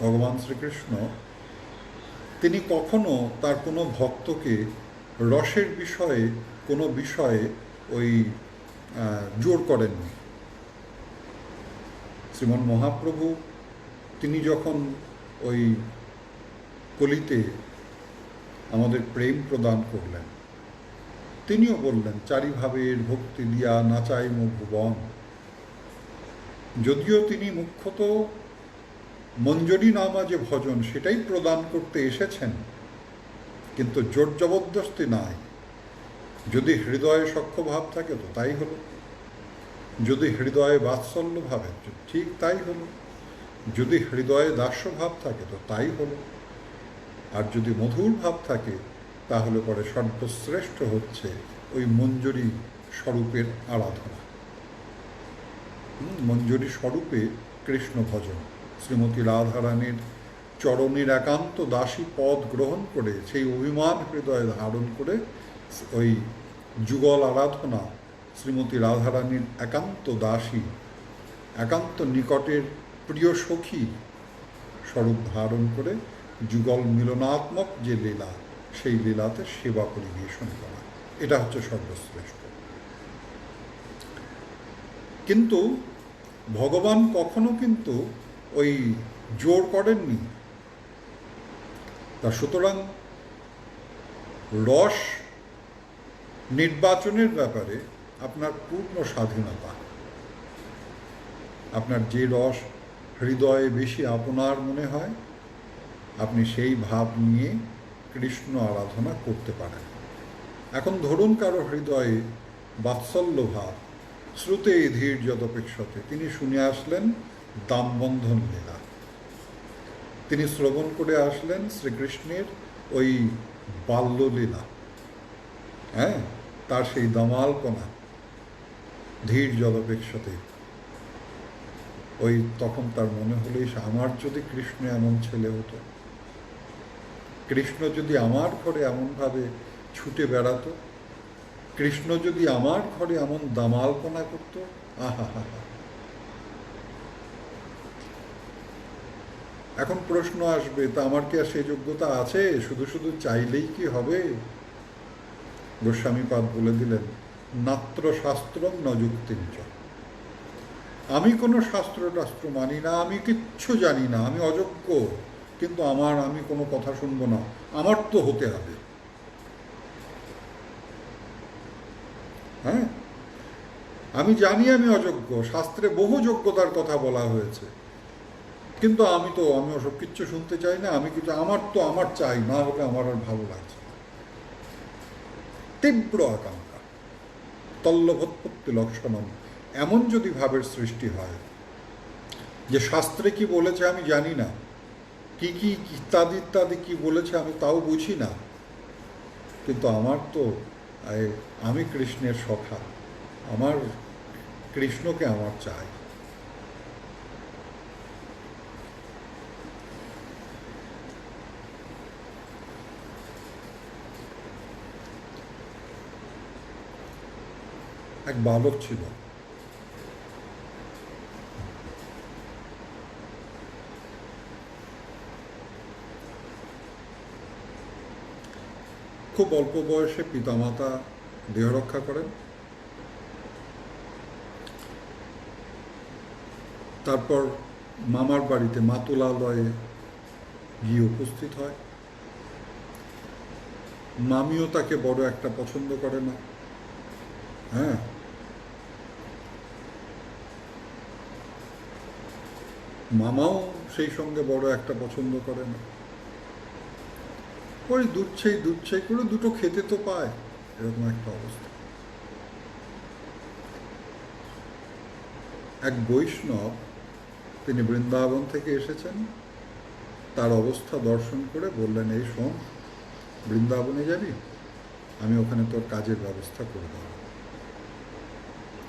ভগবান শ্রীকৃষ্ণ তিনি কখনো তার কোনো ভক্তকে রসের বিষয়ে কোনো বিষয়ে ওই জোর করেননি। শ্রীমন মহাপ্রভু তিনি যখন ওই কলিতে আমাদের প্রেম প্রদান করলেন, তিনিও বললেন চারিভাবের ভক্তি দিয়া নাচাইম ভুবন। যদিও তিনি মুখ্যত মঞ্জরি নামা যে ভজন, সেটাই প্রদান করতে এসেছেন, কিন্তু জোর জবরদস্তি নাই। যদি হৃদয়ে সখ্য ভাব থাকে তো তাই হলো। যদি হৃদয়ে বাৎসল্য ভাবে ঠিক তাই হলো, যদি হৃদয়ে দাস্য ভাব থাকে তো তাই হলো, আর যদি মধুর ভাব থাকে তাহলে পরে সর্বশ্রেষ্ঠ হচ্ছে ওই মঞ্জরী স্বরূপের আরাধনা। মঞ্জরী স্বরূপে কৃষ্ণ ভজন, শ্রীমতী রাধারানীর চরণের একান্ত দাসী পদ গ্রহণ করে সেই অভিমান হৃদয়ে ধারণ করে ওই যুগল আরাধনা, শ্রীমতী রাধারানীর একান্ত দাসী, একান্ত নিকটের প্রিয় সখী স্বরূপ ধারণ করে যুগল মিলনাত্মক যে লীলা, সেই লীলাতে সেবা পরিবেশন করা, এটা হচ্ছে সর্বশ্রেষ্ঠ। কিন্তু ভগবান কখনো কিন্তু ওই জোর করেননি। তা সুতরাং রস নির্বাচনের ব্যাপারে আপনার পূর্ণ স্বাধীনতা। আপনার যে রস হৃদয়ে বেশি আপনার মনে হয়, আপনি সেই ভাব নিয়ে কৃষ্ণ আরাধনা করতে পারেন। এখন ধরুন কারো হৃদয়ে বাৎসল্য ভাব, শ্রুতে ধীর যদপেক্ষতে, তিনি শুনে আসলেন দামবন্ধন লীলা, তিনি শ্রবণ করে আসলেন শ্রীকৃষ্ণের ওই বাল্যলীলা, হ্যাঁ, তার সেই দামালপনা, ধীর যদপেক্ষতে, ওই তখন তার মনে হলো আমার যদি কৃষ্ণ এমন ছেলে হতো, কৃষ্ণ যদি আমার ঘরে এমনভাবে ছুটে বেড়াতো, কৃষ্ণ যদি আমার ঘরে এমন দামালপনা করতো, আহা হা হা। এখন প্রশ্ন আসবে, তা আমার কি আর সেই যোগ্যতা আছে? শুধু শুধু চাইলেই কি হবে? গোস্বামীপাদ বলে দিলেন, নাত্র শাস্ত্রম ন যুক্তিঞ্চ। আমি কোনো শাস্ত্র টাস্ত্র মানি না, আমি কিচ্ছু জানি না, আমি অযোগ্য, কিন্তু আমি কোনো কথা শুনবো না, আমার তো হতে হবে। হ্যাঁ, আমি জানি আমি অযোগ্য, শাস্ত্রে বহু যোগ্যতার কথা বলা হয়েছে, কিন্তু আমি ওসব কিচ্ছু শুনতে চাই না, আমি কিছু আমার চাই, না হলে আমার আর ভালো লাগছে না। তীব্র আকাঙ্ক্ষা, তল্লভোৎপত্তি লক্ষণম, এমন যদি ভাবের সৃষ্টি হয় যে শাস্ত্রে কি বলেছে আমি জানি না, কি কি ইত্যাদি ইত্যাদি কি বলেছে আমি তাও বুঝি না, কিন্তু আমি কৃষ্ণের সখা, আমার কৃষ্ণকে আমার চাই। এক বালক ছিল, খুব অল্প বয়সে পিতামাতা দেহ রক্ষা করেন, তারপর মামার বাড়িতে মাতুলালয়ে গিয়ে উপস্থিত হয়। মামিও তাকে বড় একটা পছন্দ করে না, হ্যাঁ, মামাও সেই সঙ্গে বড় একটা পছন্দ করে না। ওই দুধছাই করে দুটো খেতে তো পায়, এরকম একটা অবস্থা। এক বৈষ্ণব, তিনি বৃন্দাবন থেকে এসেছেন, তার অবস্থা দর্শন করে বললেন, এই শোন, বৃন্দাবনে যাবি, আমি ওখানে তোর কাজের ব্যবস্থা করে দেব।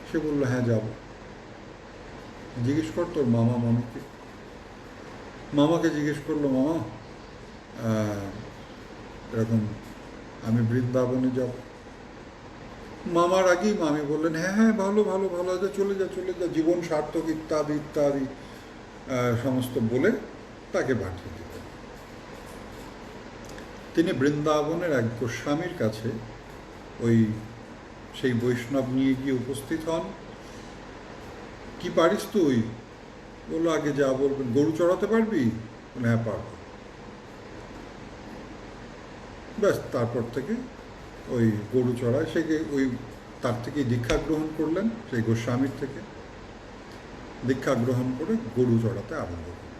সে বলল, হ্যাঁ যাব। জিজ্ঞেস কর তোর মামা মামিকে। মামাকে জিজ্ঞেস করলো, মামা এরকম আমি বৃন্দাবনে যাব। মামার আগেই মামি বললেন, হ্যাঁ হ্যাঁ ভালো ভালো ভালো আছে, চলে যা, জীবন সার্থক ইত্যাদি ইত্যাদি সমস্ত বলে তাকে পাঠিয়ে দিলেন। তিনি বৃন্দাবনের এক গোস্বামীর কাছে সেই বৈষ্ণব নিয়ে গিয়ে উপস্থিত হন। কি পারিস তুই? বললো, আগে যা বলবেন। গরু চড়াতে পারবি? বলে, হ্যাঁ পারব। ব্যাস, তারপর থেকে ওই গরু চড়ায়, তার থেকে দীক্ষা গ্রহণ করলেন, সেই গোস্বামীর থেকে দীক্ষা গ্রহণ করে গরু চড়াতে আরম্ভ করলেন।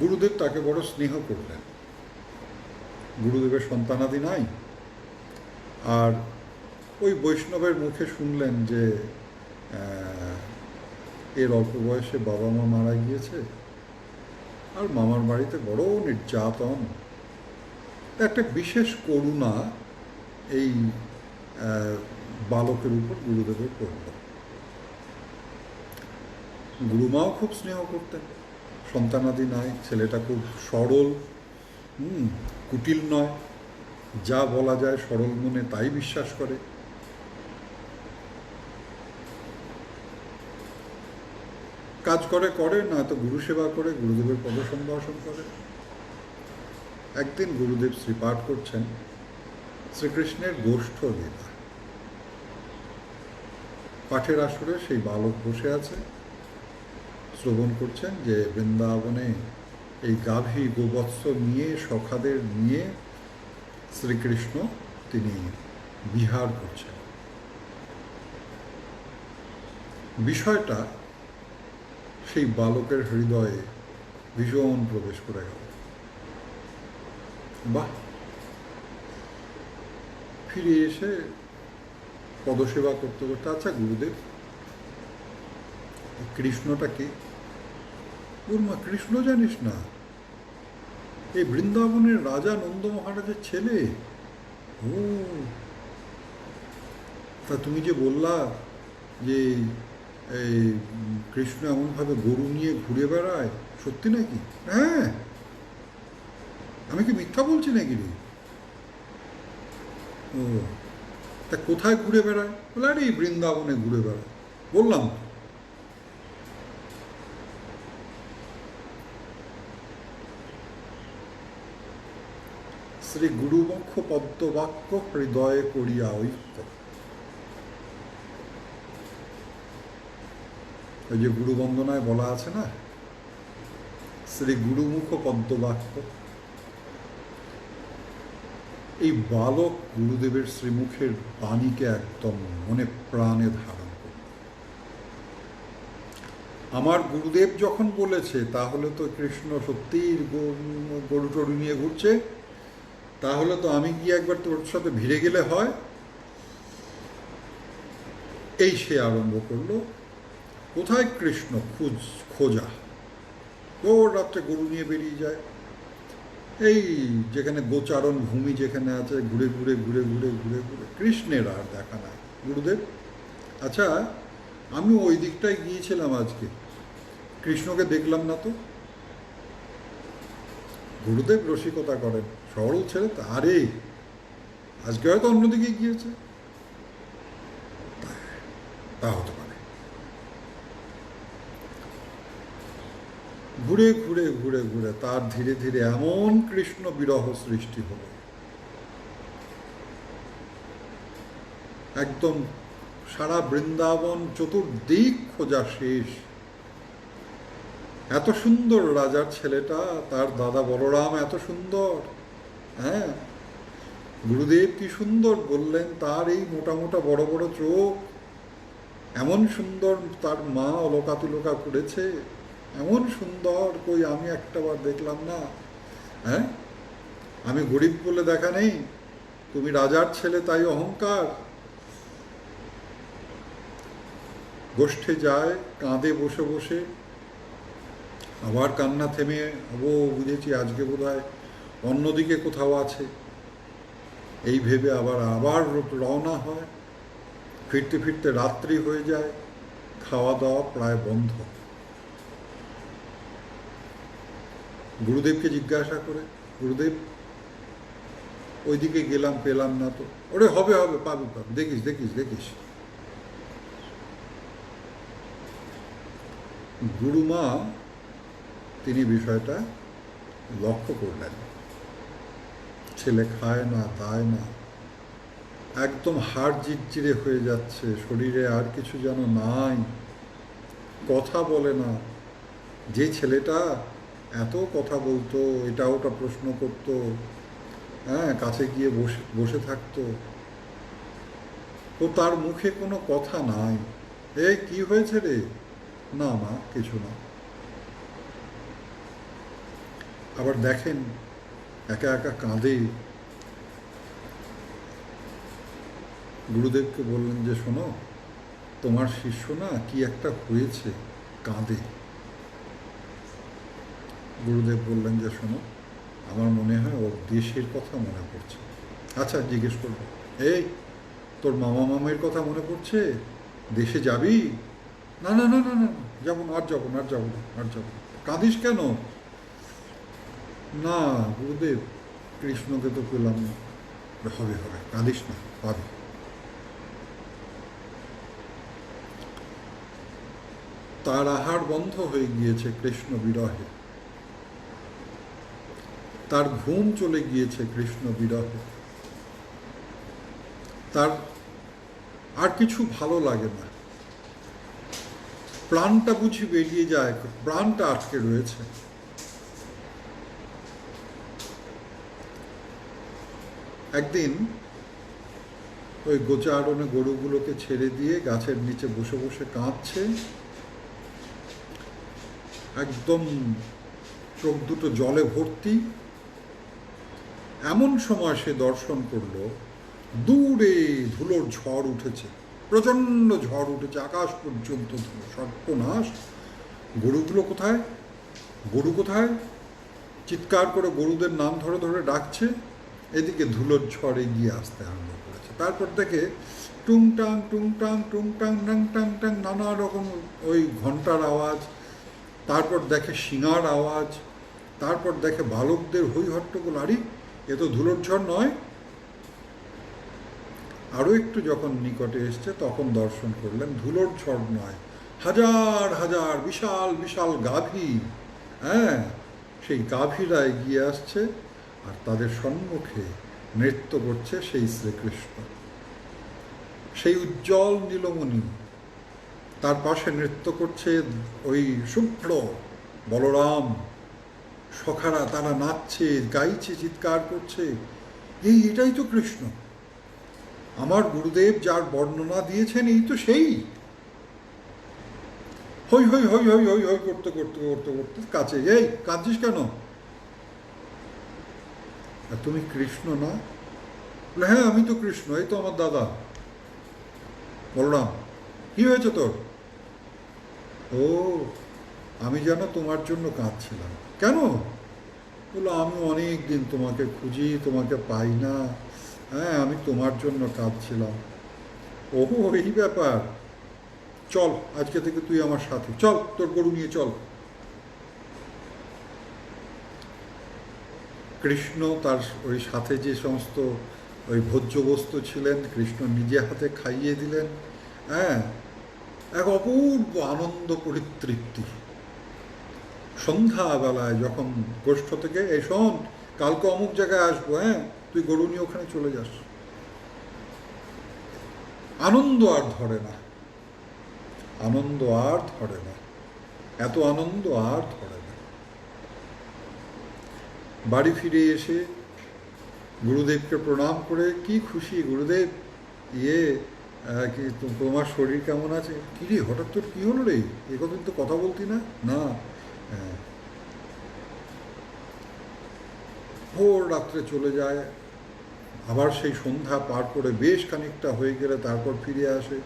গুরুদেব তাকে বড় স্নেহ করলেন। গুরুদেবের সন্তানাদি নাই, আর ওই বৈষ্ণবের মুখে শুনলেন যে এর অল্প বয়সে বাবা মা মারা গিয়েছে, আর মামার বাড়িতে বড় নির্যাতন। একটা বিশেষ করুণা এই বালকের উপর গুরুদেবের পড়ল। গুরুমাও খুব স্নেহ করতেন, সন্তানাদি নাই, ছেলেটা খুব সরল, কুটিল নয়, যা বলা যায় সরল মনে তাই বিশ্বাস করে। কাজ করে করে, নয়তো গুরু সেবা করে, গুরুদেবের পদসম্ভাষণ করে। একদিন গুরুদেব শ্রীপাঠ করছেন শ্রীকৃষ্ণের গোষ্ঠ লীলা। পাঠের আসরে সেই বালক বসে আছে, শ্রবণ করছেন যে বৃন্দাবনে এই গাভী গোবৎস নিয়ে, সখাদের নিয়ে শ্রীকৃষ্ণ তিনি বিহার করছেন। বিষয়টা সেই বালকের হৃদয়ে ভীষণ প্রবেশ করে গেল। বাহ! ফিরে এসে পদসেবা করতে করতে, আচ্ছা গুরুদেব, কৃষ্ণটা কে? গুরুমা, কৃষ্ণ জানিস না? এই বৃন্দাবনের রাজা নন্দ মহারাজের ছেলে। ও, তা তুমি যে বললা যে এই কৃষ্ণ এমনভাবে গরু নিয়ে ঘুরে বেড়ায়, সত্যি নাকি? হ্যাঁ, আমি কি মিথ্যা বলছি নাকি রে? ও, তা কোথায় ঘুরে বেড়ায়? বলে, আরে এই বৃন্দাবনে ঘুরে বেড়ায়। বললাম তো। শ্রী গুরুমুখ পদ্মবাক্য হৃদয়ে করিয়া ঐক্য। ওই যে গুরু বন্দনায় বলা আছে না, শ্রী গুরুমুখ পদ্মবাক্য। এই বালক গুরুদেবের শ্রীমুখের বাণীকে একদম মনে প্রাণে ধারণ করল। আমার গুরুদেব যখন বলেছে, তাহলে তো কৃষ্ণ সত্যিই গরু টরু নিয়ে ঘুরছে, তাহলে তো আমি গিয়ে একবার তোর সাথে ভিড়ে গেলে হয়। এই সে আরম্ভ করলো, কোথায় কৃষ্ণ খোঁজা। ওর রাত্রে গরু নিয়ে বেরিয়ে যায়, এই যেখানে গোচারণ ভূমি যেখানে আছে, ঘুরে ঘুরে ঘুরে ঘুরে ঘুরে ঘুরে, কৃষ্ণের আর দেখা নাই। গুরুদেব, আচ্ছা আমি ওই দিকটায় গিয়েছিলাম আজকে, কৃষ্ণকে দেখলাম না তো। গুরুদেব রসিকতা করেন, সরল ছেলে, আরে আজকে হয়তো অন্যদিকে গিয়েছে, তা হতে পারে। ঘুরে ঘুরে ঘুরে ঘুরে তার ধীরে ধীরে এমন কৃষ্ণ বিরহ সৃষ্টি হলো, একদম সারা বৃন্দাবন চতুর্দিক খোঁজা শেষ। এত সুন্দর রাজার ছেলেটা, তার দাদা বলরাম এত সুন্দর, হ্যাঁ, গুরুদেব কি সুন্দর বললেন, তার এই মোটা মোটা বড় বড় চোখ, এমন সুন্দর, তার মা অলকা তুলকা করেছে, এমন সুন্দর, কই আমি একটাবার দেখলাম না। হ্যাঁ, আমি গরিব বলে দেখা নেই, তুমি রাজার ছেলে তাই অহংকার। গোষ্ঠে যায়, কাঁদে বসে বসে, আবার কান্না থেমে, ও বুঝেছি আজকে বোধহয় অন্যদিকে কোথাও আছে, এই ভেবে আবার আবার রওনা হয়। ফিরতে ফিরতে রাত্রি হয়ে যায়, খাওয়া দাওয়া প্রায় বন্ধ। গুরুদেবকে জিজ্ঞাসা করে, গুরুদেব ওইদিকে গেলাম, পেলাম না তো। ওরে হবে হবে, পাবি পাবি, দেখিস দেখিস দেখিস। গুরুমা তিনি বিষয়টা লক্ষ্য করলেন, ছেলে খায় না, দায় না, একদম হাড় জিরজিরে হয়ে যাচ্ছে, শরীরে আর কিছু যেন নাই, কথা বলে না। যে ছেলেটা এত কথা বলতো, এটা ওটা প্রশ্ন করতো, হ্যাঁ, কাছে গিয়ে বসে বসে থাকতো, তো তার মুখে কোনো কথা নাই। এই কি হয়েছে রে? না মা, কিছু না। আবার দেখেন একা একা কাঁদে, গুরুদেবকে বললেন যে শোনো, তোমার শিষ্য না কি একটা হয়েছে, কাঁদে। গুরুদেব বললেন যে শোনো, আমার মনে হয় ওর দেশের কথা মনে পড়ছে। আচ্ছা, জিজ্ঞেস করবো, এই তোর মামা মামের কথা মনে পড়ছে, দেশে যাবি? না না না না না, যাবো না, আর যাবো না, আর যাবো না, আর যাবো না। কাঁদিস কেন? না গুরুদেব, কৃষ্ণকে তো পেলাম না। হবে হবে, কাঁদিস না, পাবি। তার আহার বন্ধ হয়ে গিয়েছে কৃষ্ণ বিরহে, তার ঘুম চলে গিয়েছে কৃষ্ণ বিরহে, তার আর কিছু ভালো লাগে না, প্রাণটা বুঝি বেরিয়ে যায়, প্রাণটা আটকে রয়েছে। একদিন ওই গোচারণে গরুগুলোকে ছেড়ে দিয়ে গাছের নিচে বসে বসে কাঁদছে, একদম চোখ দুটো জলে ভর্তি। এমন সময় সে দর্শন করল, দূরে ধুলোর ঝড় উঠেছে, প্রচণ্ড ঝড় উঠেছে, আকাশ পর্যন্ত ধুলো। সর্বনাশ, গরুগুলো কোথায়? গরু কোথায়? চিৎকার করে গরুদের নাম ধরে ধরে ডাকছে। এদিকে ধুলোর ঝড় এগিয়ে আসতে আরম্ভ করেছে। তারপর দেখে টুংটাং টুংটাং টুংটাং টাং টাং টাং নানা রকম ওই ঘন্টার আওয়াজ, তারপর দেখে শিঙার আওয়াজ, তারপর দেখে বালকদের হই হট্টগোল। আরে এ তো ধুলোর ঝড় নয়। আরও একটু যখন নিকটে এসছে তখন দর্শন করলেন ধুলোর ঝড় নয়, হাজার হাজার বিশাল বিশাল গাভী। হ্যাঁ, সেই গাভীরা এগিয়ে আসছে আর তাদের সম্মুখে নৃত্য করছে সেই শ্রীকৃষ্ণ, সেই উজ্জ্বল নীলমণি। তার পাশে নৃত্য করছে ওই শুভ্র বলরাম। সখারা তারা নাচছে, গাইছে, চিৎকার করছে, এটাই তো কৃষ্ণ। আমার গুরুদেব যার বর্ণনা দিয়েছেন এই তো সেই। হই হই হই হই হই হই করতে করতে করতে করতে কাছে। এই কাঁদছিস কেন? তুমি কৃষ্ণ না? বলে হ্যাঁ আমি তো কৃষ্ণ, এই তো আমার দাদা বলরাম। কি হয়েছে তোর? ও, আমি যেন তোমার জন্য কাঁদছিলাম। কেন? বললো আমি অনেক দিন তোমাকে খুঁজি, তোমাকে পাই না। হ্যাঁ, আমি তোমার জন্য কাঁদছিলাম। ওহো, এই ব্যাপার। চল, আজকে থেকে তুই আমার সাথে চল, তোর গরু নিয়ে চল। কৃষ্ণ তার ওই সাথে যে সমস্ত ওই ভোজ্য বস্তু ছিলেন, কৃষ্ণ নিজে হাতে খাইয়ে দিলেন। হ্যাঁ, এক অপূর্ব আনন্দ পরিতৃপ্তি। সন্ধ্যাবেলায় যখন গোষ্ঠ থেকে এই শোন, কালকে অমুক জায়গায় আসবো, হ্যাঁ তুই গরু নিয়ে ওখানে চলে যাস। আনন্দ আর ধরে না, আনন্দ আর ধরে না, এত আনন্দ আর ধরে না। বাড়ি ফিরে এসে গুরুদেবকে প্রণাম করে, কি খুশি গুরুদেব, কি তোমার শরীর কেমন আছে? কি রে হঠাৎ তোর কি হলো রে, এ কতদিন তো কথা বলতি না। না, হ্যাঁ। ভোর রাত্রে চলে যায়, আবার সেই সন্ধ্যা পার করে বেশ খানিকটা হয়ে গেলে তারপর ফিরে আসে।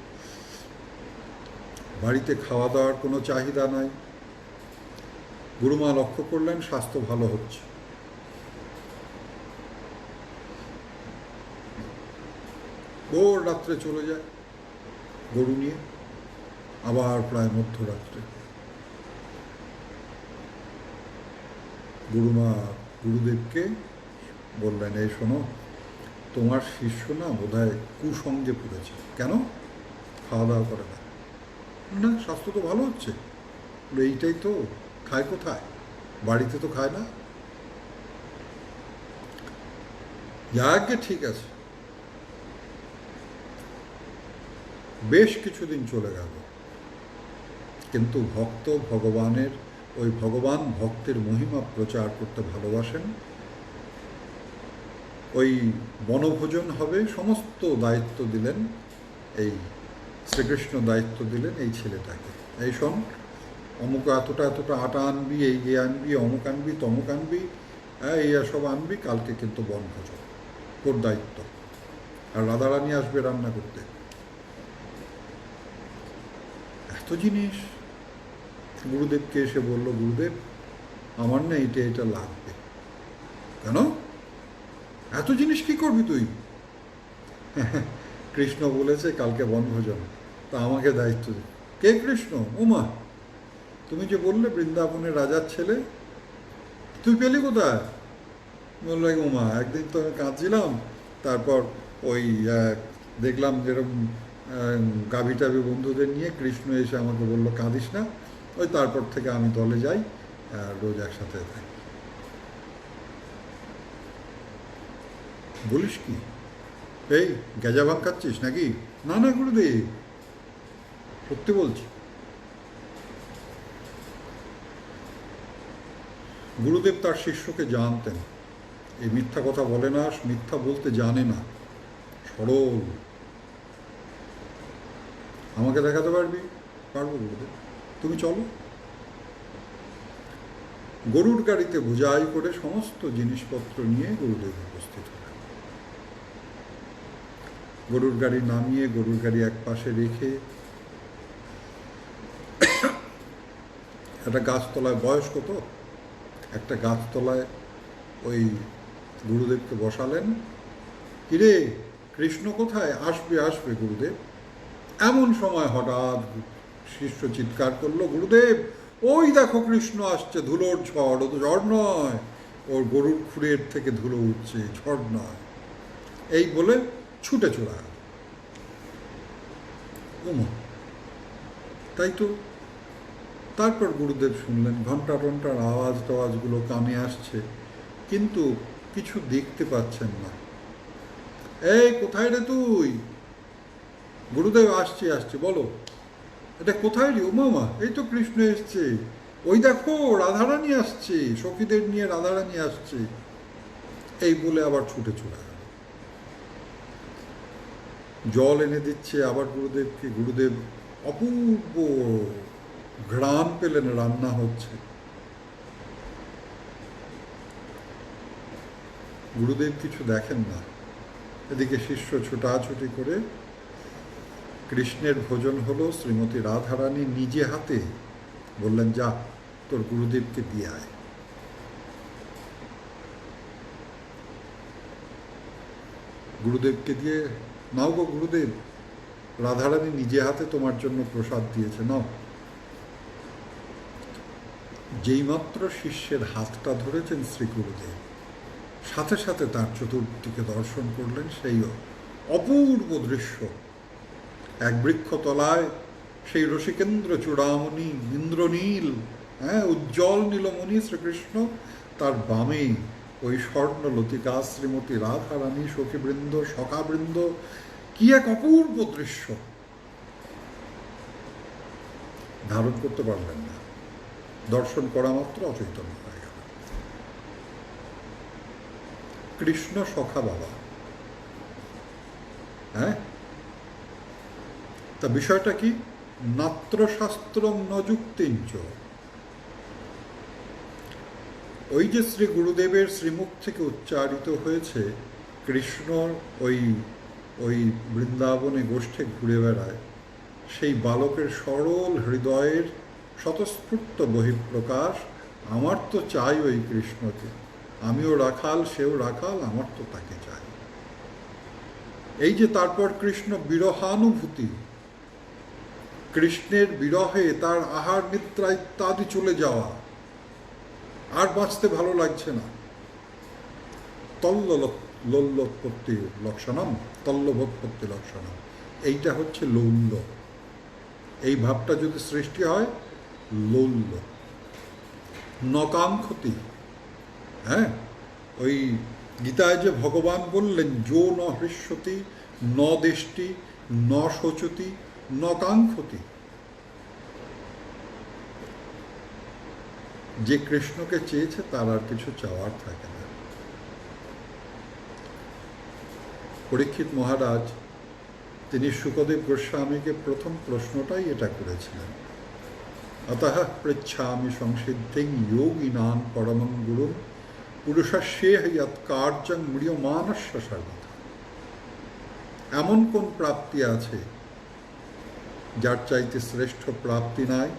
বাড়িতে খাওয়া দাওয়ার কোনো চাহিদা নাই। গুরুমা লক্ষ্য করলেন স্বাস্থ্য ভালো হচ্ছে। ভোর রাত্রে চলে যায় গরু নিয়ে, আবার প্রায় মধ্যরাত্রে গুরুমা গুরুদেবকে বললেন, এই শোনো, তোমার শিষ্য না বোধহয় কুসঙ্গে পড়েছে। কেন? খাওয়া দাওয়া করে না। না, স্বাস্থ্য তো ভালো হচ্ছে। এইটাই তো, খায় কোথায়? বাড়িতে তো খায় না। যাকে ঠিক আছে। বেশ কিছুদিন চলে গেল, কিন্তু ভক্ত ভগবানের ওই ভগবান ভক্তের মহিমা প্রচার করতে ভালোবাসেন। ওই বনভোজন হবে, সমস্ত দায়িত্ব দিলেন এই শ্রীকৃষ্ণ, দায়িত্ব দিলেন এই ছেলেটাকে। এই শোন, অমুক এতটা এতটা আটা আনবি, এই গিয়ে আনবি, অমুক আনবি, তমুক আনবি, এই সব আনবি, কালকে কিন্তু বনভোজন, তোর দায়িত্ব। আর রাধারানী আসবে রান্না করতে। এত জিনিস। গুরুদেবকে এসে বলল, গুরুদেব আমার না এটা এটা লাগবে। কেন? এত জিনিস কি করবি তুই? কৃষ্ণ বলেছে কালকে বনভোজন, তা আমাকে দায়িত্ব দে। কে কৃষ্ণ? উমা, তুমি যে বললে বৃন্দাবনের রাজার ছেলে, তুই পেলি কোথায়? বলল উমা, একদিন তো আমি কাঁদছিলাম, তারপর ওই দেখলাম যেরকম গাভী টাভি বন্ধুদের নিয়ে কৃষ্ণ এসে আমাকে বললো কাঁদিস না, ওই তারপর থেকে আমি দলে যাই, রোজ একসাথে থাকি। বলিস কি? এই গেজা ভাগ খাচ্ছিস নাকি? না না গুরুদেব, সত্যি বলছি। গুরুদেব তার শিষ্যকে জানতেন, এই মিথ্যা কথা বলে না, মিথ্যা বলতে জানে না, সরল। আমাকে দেখাতে পারবি? পারবো গুরুদেব, তুমি চলো। গরুর গাড়িতে বোঝাই করে সমস্ত জিনিসপত্র নিয়ে গুরুদেব উপস্থিত হলেন। গরুর গাড়ি নামিয়ে গরুর গাড়ি এক পাশে রেখে একটা গাছতলায়, বয়স কত, একটা গাছতলায় ওই গুরুদেবকে বসালেন। কিরে কৃষ্ণ কোথায়? আসবে আসবে গুরুদেব। এমন সময় হঠাৎ শিষ্য চিৎকার করলো, গুরুদেব ওই দেখো কৃষ্ণ আসছে, ধুলোর ঝড়। ও তো ঝড় নয়, ওর গরুর খুঁড়ের থেকে ধুলো উঠছে, ঝড় নয়। এই বলে ছুটে চলে গেল। ওমা, তাই তো। তারপর গুরুদেব শুনলেন ঘন্টা টন্টার আওয়াজ টাওয়াজগুলো কানে আসছে, কিন্তু কিছু দেখতে পাচ্ছেন না। এই কোথায় রে তুই? গুরুদেব আসছি আসছি, বলো এটা কোথায় রে? উমামা, এই তো কৃষ্ণ এসছে, ওই দেখো রাধারানী আসছে, সখীদের নিয়ে রাধারানী আসছে। এই বলে আবার ছুটে চলে গেল। জল এনে দিচ্ছে আবার গুরুদেবকে। গুরুদেব অপূর্ব ঘ্রাণ পেলেন, রান্না হচ্ছে। গুরুদেব কিছু দেখেন না। এদিকে শিষ্য ছুটাছুটি করে কৃষ্ণের ভোজন হলো। শ্রীমতী রাধারানী নিজে হাতে বললেন, যা তোর গুরুদেবকে দিয়ে আয়। গুরুদেবকে দিয়ে, নাও গো গুরুদেব, রাধারানী নিজে হাতে তোমার জন্য প্রসাদ দিয়েছে, নাও। যেইমাত্র শিষ্যের হাতটা ধরেছেন শ্রী গুরুদেব, সাথে সাথে তার চতুর্দিকে দর্শন করলেন সেই অপূর্ব দৃশ্য। এক বৃক্ষতলায় সেই রসিকেন্দ্র চূড়ামণি ইন্দ্রনীল, উজ্জ্বল নীলমণি শ্রীকৃষ্ণ, তার বামে ওই স্বর্ণ লতিকা শ্রীমতী রাধারানী, সখীবৃন্দ, সখাবৃন্দ। কি এক অপূর্ব দৃশ্য! ধারণ করতে পারলেন না, দর্শন করা মাত্র অচৈতন্য হয়ে গেল। কৃষ্ণ সখা বাবা, তা বিষয়টা কি? নাত্রশাস্ত্রম ন যুক্তিঞ্চ। ওই যে শ্রী গুরুদেবের শ্রীমুখ থেকে উচ্চারিত হয়েছে, কৃষ্ণ ওই ওই বৃন্দাবনে গোষ্ঠে ঘুরে বেড়ায়, সেই বালকের সরল হৃদয়ের স্বতঃস্ফূর্ত বহিঃপ্রকাশ। আমার তো চাই ওই কৃষ্ণকে, আমিও রাখাল, সেও রাখাল, আমার তো তাকে চাই। এই যে তারপর কৃষ্ণ বিরহানুভূতি, কৃষ্ণের বিরহে তার আহার নিদ্রা ইত্যাদি চলে যাওয়া, আর বাঁচতে ভালো লাগছে না। লোল্লোৎপত্তি লক্ষণম, তল্লভোৎপত্তি লক্ষণম, এইটা হচ্ছে লৌল্য। এই ভাবটা যদি সৃষ্টি হয়, লৌল্য। নকাঙ্ক্ষতি, ওই গীতায় যে ভগবান বললেন, যো ন হৃষ্যতি ন দেষ্টি ন শোচতি ন কাঙ্ক্ষতি। যে কৃষ্ণকে চেয়েছে তার আর কিছু চাওয়ার থাকে না। পরীক্ষিত মহারাজ তিনি শুকদেব গোস্বামীকে প্রথম প্রশ্নটাই এটা করেছিলেন, অতঃ পৃচ্ছামি সংসিদ্ধিং যোগিনান পরমং গুরুম পুরুষস্যেহ যৎ কার্যং ম্রিয়মানস্য সর্বদা। এমন কোন প্রাপ্তি আছে যার চাইতে শ্রেষ্ঠ প্রাপ্তি নাই?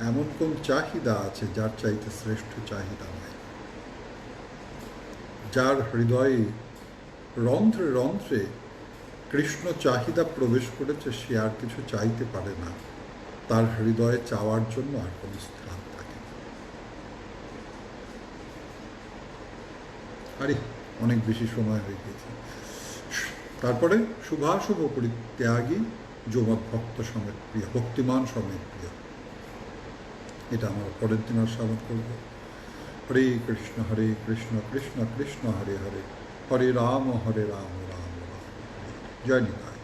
এমন কোন চাহিদা আছে যার চাইতে শ্রেষ্ঠ চাহিদা নাই? যার হৃদয়ে রন্ধ্রে রন্ধ্রে কৃষ্ণ চাহিদা প্রবেশ করেছে, সে আর কিছু চাইতে পারে না। তার হৃদয়ে চাওয়ার জন্য আর কোনো স্থান থাকে না। আরে অনেক বেশি সময় হয়ে গিয়েছে। তারপরে শুভাশুভ পরিত্যাগী যমৎ ভক্ত সমেত প্রিয়, ভক্তিমান সমেত প্রিয়। এটা আমরা পরের দিন আর শ্রবণ করবো। হরে কৃষ্ণ কৃষ্ণ কৃষ্ণ হরে হরে, হরে রাম রাম রাম। জয় নিতাই।